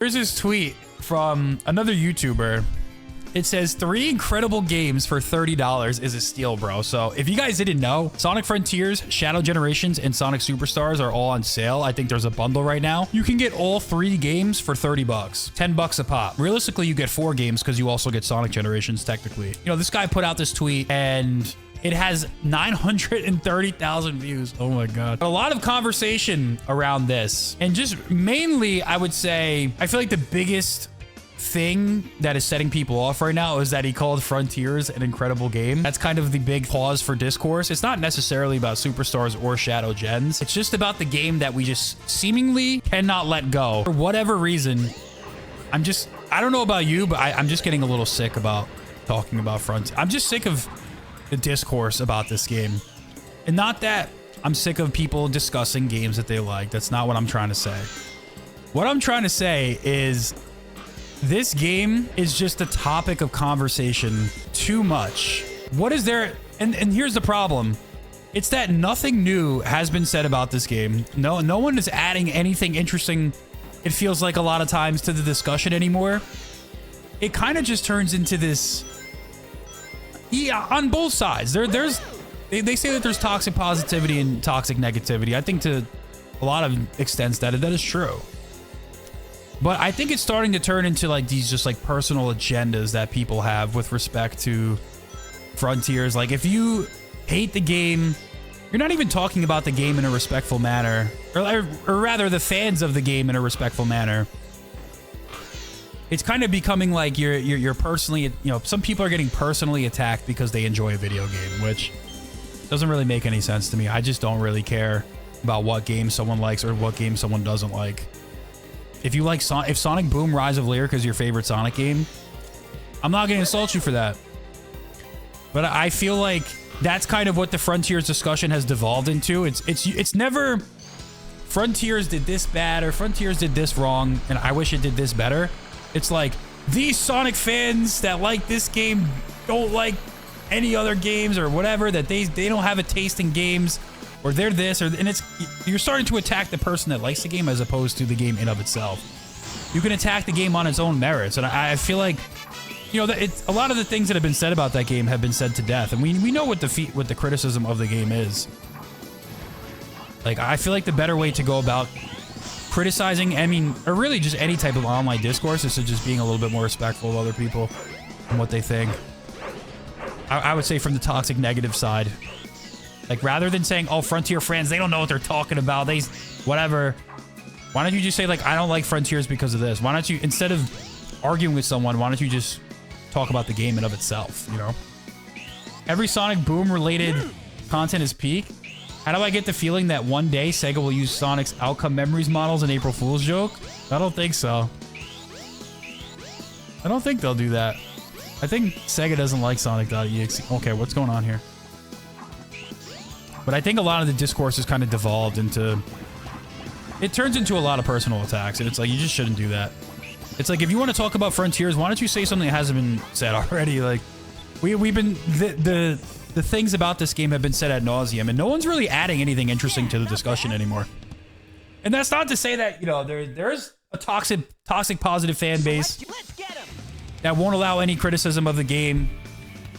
Here's this tweet from another YouTuber. It says 3 incredible games for $30 is a steal, bro. So if you guys didn't know, Sonic Frontiers, Shadow Generations, and Sonic Superstars are all on sale. I think there's a bundle right now. You can get all 3 games for 30 bucks, 10 bucks a pop. Realistically, you get 4 games because you also get Sonic Generations technically. You know, this guy put out this tweet and it has 930,000 views. Oh my God. A lot of conversation around this. And just mainly, I would say, I feel like the biggest thing that is setting people off right now is that he called Frontiers an incredible game. That's kind of the big pause for discourse. It's not necessarily about Superstars or Shadow Gens. It's just about the game that we just seemingly cannot let go. For whatever reason, I don't know about you, but I'm just getting a little sick about talking about Frontiers. I'm just sick of the discourse about this game. And not that I'm sick of people discussing games that they like. That's not what I'm trying to say. What I'm trying to say is this game is just a topic of conversation too much. What is there? And here's the problem. It's that nothing new has been said about this game. No one is adding anything interesting. It feels like a lot of times to the discussion anymore. It kind of just turns into this. Yeah, on both sides. They say that there's toxic positivity and toxic negativity. I think to a lot of extents that is true. But I think it's starting to turn into like these just like personal agendas that people have with respect to Frontiers. Like if you hate the game, you're not even talking about the game in a respectful manner, or rather the fans of the game in a respectful manner. It's kind of becoming like you're personally, you know, some people are getting personally attacked because they enjoy a video game, which doesn't really make any sense to me. I just don't really care about what game someone likes or what game someone doesn't like. If you like if Sonic Boom Rise of Lyric is your favorite Sonic game, I'm not going to insult you for that. But I feel like that's kind of what the Frontiers discussion has devolved into. It's never Frontiers did this bad or Frontiers did this wrong and I wish it did this better. It's like these Sonic fans that like this game don't like any other games or whatever, that they don't have a taste in games, or they're this, and you're starting to attack the person that likes the game as opposed to the game in of itself. You can attack the game on its own merits, and I feel like, you know, that a lot of the things that have been said about that game have been said to death, and we know what the criticism of the game is. Like, I feel like the better way to go about criticizing, I mean, or really just any type of online discourse, is to just being a little bit more respectful of other people and what they think. I would say from the toxic negative side. Like, rather than saying, oh, Frontier fans, they don't know what they're talking about, they whatever, why don't you just say, like, I don't like Frontiers because of this? Why don't you, instead of arguing with someone, why don't you just talk about the game in of itself, you know? Every Sonic Boom related content is peak. How do I get the feeling that one day Sega will use Sonic's outcome memories models in April Fool's joke? I don't think so. I don't think they'll do that. I think Sega doesn't like Sonic.exe. Okay, what's going on here? But I think a lot of the discourse is kind of devolved into... It turns into a lot of personal attacks, and it's like, you just shouldn't do that. It's like, if you want to talk about Frontiers, why don't you say something that hasn't been said already? Like, we've been... The things about this game have been said ad nauseum, and no one's really adding anything interesting to the discussion anymore. And that's not to say that, you know, there's a toxic positive fan base that won't allow any criticism of the game,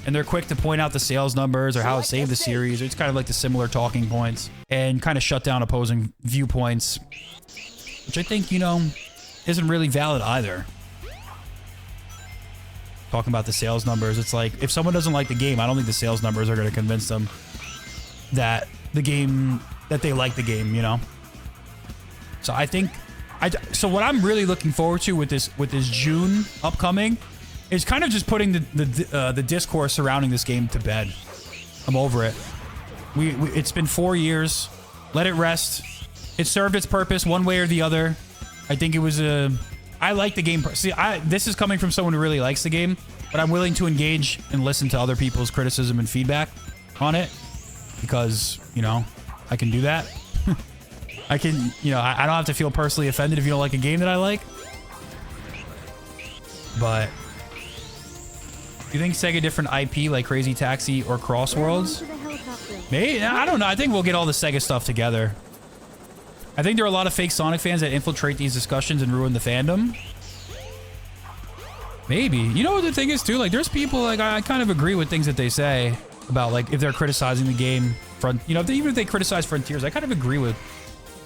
and they're quick to point out the sales numbers or how it saved the series. It's kind of like the similar talking points, and kind of shut down opposing viewpoints, which I think, you know, isn't really valid either. Talking about the sales numbers, it's like, if someone doesn't like the game, I don't think the sales numbers are going to convince them that they like the game, you know? So I think, so what I'm really looking forward to with this June upcoming is kind of just putting the discourse surrounding this game to bed. I'm over it. It's been 4 years. Let it rest. It served its purpose one way or the other. I think it was I like the game. See, this is coming from someone who really likes the game, but I'm willing to engage and listen to other people's criticism and feedback on it because, you know, I can do that. I can, you know, I don't have to feel personally offended if you don't like a game that I like. But do you think Sega different IP like Crazy Taxi or Crossworlds? Maybe, I don't know. I think we'll get all the Sega stuff together. I think there are a lot of fake Sonic fans that infiltrate these discussions and ruin the fandom. Maybe. You know what the thing is too? Like, there's people, like, I kind of agree with things that they say about, like, if they're criticizing the game, even if they criticize Frontiers, I kind of agree with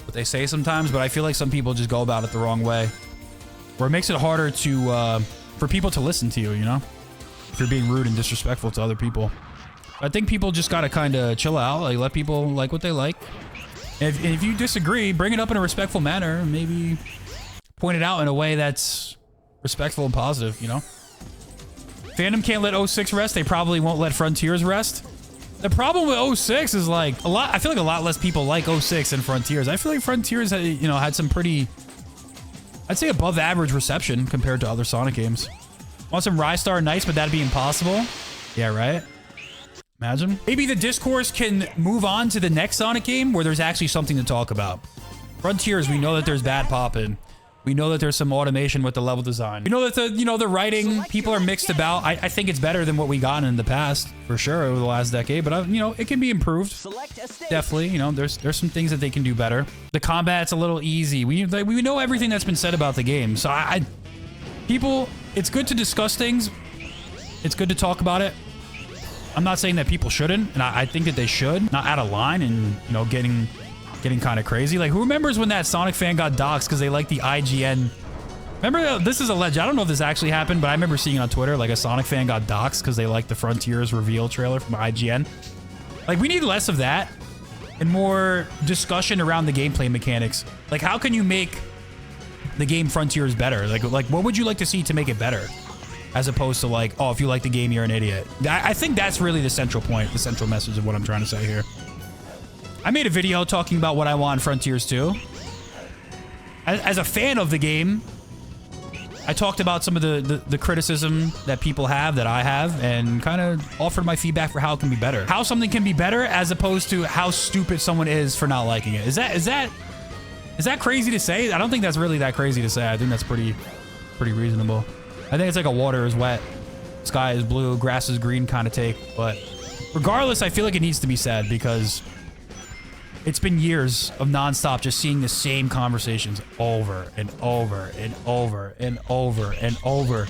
what they say sometimes, but I feel like some people just go about it the wrong way, where it makes it harder to, for people to listen to you, you know? If you're being rude and disrespectful to other people. I think people just gotta kind of chill out, like, let people like what they like. And if you disagree, bring it up in a respectful manner, maybe point it out in a way that's respectful and positive, you know? Fandom can't let 06 rest. They probably won't let Frontiers rest. The problem with 06 is, like, I feel like a lot less people like 06 than Frontiers. I feel like Frontiers had, you know, had some pretty, I'd say, above average reception compared to other Sonic games. Want some Rystar Nights, but that'd be impossible. Yeah, right? Imagine. Maybe the discourse can move on to the next Sonic game where there's actually something to talk about. Frontiers, we know that there's bad popping. We know that there's some automation with the level design. We know that the writing, people are mixed about. I think it's better than what we got in the past, for sure, over the last decade. But, you know, it can be improved. Definitely, you know, there's some things that they can do better. The combat's a little easy. We know everything that's been said about the game. So people, it's good to discuss things. It's good to talk about it. I'm not saying that people shouldn't, and I think that they should. Not out of line and, you know, getting kind of crazy. Like, who remembers when that Sonic fan got doxxed because they like the IGN? Remember, this is alleged. I don't know if this actually happened, but I remember seeing on Twitter, like, a Sonic fan got doxxed because they liked the Frontiers reveal trailer from IGN. Like, we need less of that and more discussion around the gameplay mechanics. Like, how can you make the game Frontiers better? Like what would you like to see to make it better? As opposed to, like, oh, if you like the game, you're an idiot. I think that's really the central point, the central message of what I'm trying to say here. I made a video talking about what I want in Frontiers 2. As a fan of the game, I talked about some of the criticism that people have, that I have, and kind of offered my feedback for how it can be better. How something can be better as opposed to how stupid someone is for not liking it. Is that crazy to say? I don't think that's really that crazy to say. I think that's pretty reasonable. I think it's like a water is wet, sky is blue, grass is green kind of take. But regardless, I feel like it needs to be said because it's been years of nonstop just seeing the same conversations over and over and over and over and over.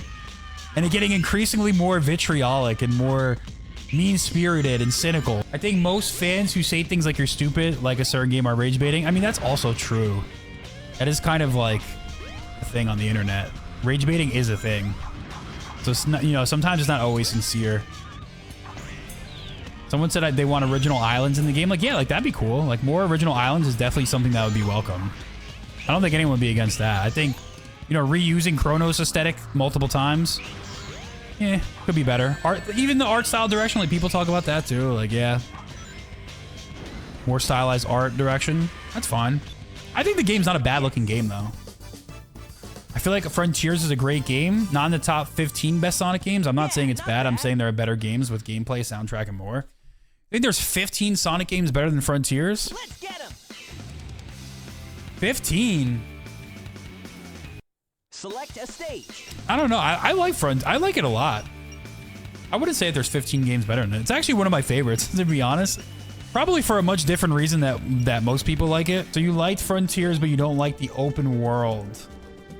And it getting increasingly more vitriolic and more mean-spirited and cynical. I think most fans who say things like you're stupid, like a certain game, are rage baiting. I mean, that's also true. That is kind of like a thing on the internet. Rage baiting is a thing. So it's not, you know, sometimes it's not always sincere. Someone said they want original islands in the game. Like, yeah, like that'd be cool. Like, more original islands is definitely something that would be welcome. I don't think anyone would be against that. I think, you know, reusing Chronos aesthetic multiple times, could be better. Art, even the art style direction, like people talk about that too. Like, yeah, more stylized art direction. That's fine. I think the game's not a bad looking game though. I feel like Frontiers is a great game. Not in the top 15 best Sonic games. I'm not saying it's bad. I'm saying there are better games with gameplay, soundtrack, and more. I think there's 15 Sonic games better than Frontiers. Let's get 'em. 15. Select a stage. I don't know. I like I like it a lot. I wouldn't say that there's 15 games better than it. It's actually one of my favorites, to be honest. Probably for a much different reason that most people like it. So you liked Frontiers, but you don't like the open world.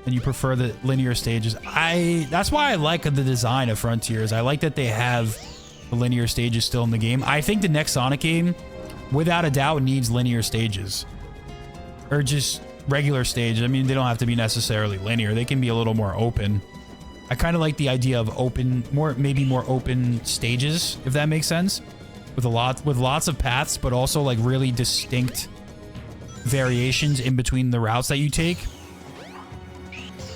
And you prefer the linear stages. That's why I like the design of Frontiers. I like that they have the linear stages still in the game. I think the next Sonic game, without a doubt, needs linear stages. Or just regular stages. I mean, they don't have to be necessarily linear. They can be a little more open. I kind of like the idea of open, maybe more open stages, if that makes sense. With lots of paths, but also like really distinct variations in between the routes that you take.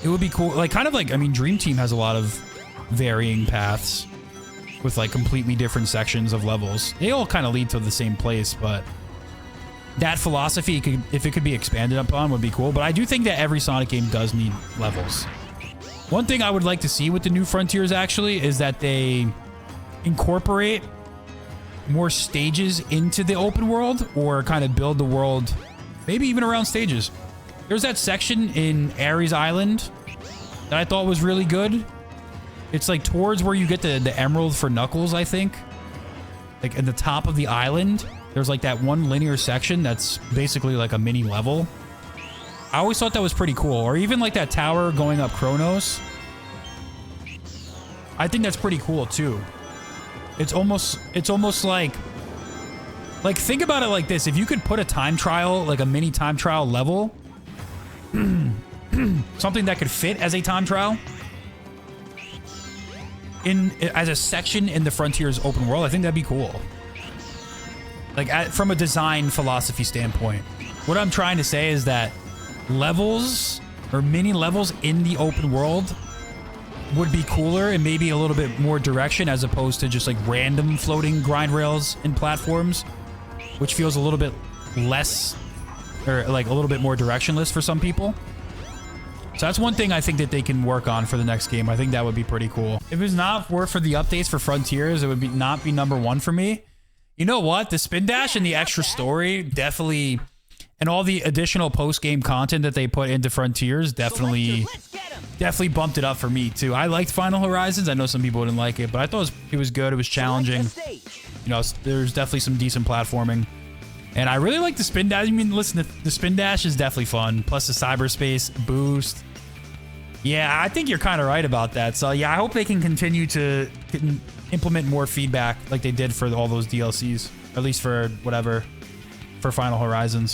It would be cool, like kind of like, I mean, Dream Team has a lot of varying paths with like completely different sections of levels. They all kind of lead to the same place, but that philosophy, if it could be expanded upon, would be cool. But I do think that every Sonic game does need levels. One thing I would like to see with the new Frontiers actually is that they incorporate more stages into the open world, or kind of build the world maybe even around stages. There's that section in Ares Island that I thought was really good. It's like towards where you get the emerald for Knuckles, I think. Like at the top of the island, there's like that one linear section that's basically like a mini level. I always thought that was pretty cool. Or even like that tower going up Chronos. I think that's pretty cool too. It's almost like think about it like this. If you could put a time trial, like a mini time trial level, something that could fit as a time trial as a section in the Frontiers open world, I think that'd be cool. Like from a design philosophy standpoint, what I'm trying to say is that levels or mini levels in the open world would be cooler and maybe a little bit more direction as opposed to just like random floating grind rails and platforms, which feels a little bit less or like a little bit more directionless for some people. So that's one thing I think that they can work on for the next game. I think that would be pretty cool. If it's not worth for the updates for Frontiers, it would not be #1 for me. You know what? The spin dash and the extra story definitely, and all the additional post-game content that they put into Frontiers definitely bumped it up for me too. I liked Final Horizons. I know some people didn't like it, but I thought it was good. It was challenging. You know, there's definitely some decent platforming. And I really like the spin dash. I mean, listen, the spin dash is definitely fun. Plus the cyberspace boost. Yeah, I think you're kind of right about that. So yeah, I hope they can continue to implement more feedback like they did for all those DLCs. At least for whatever, for Final Horizons.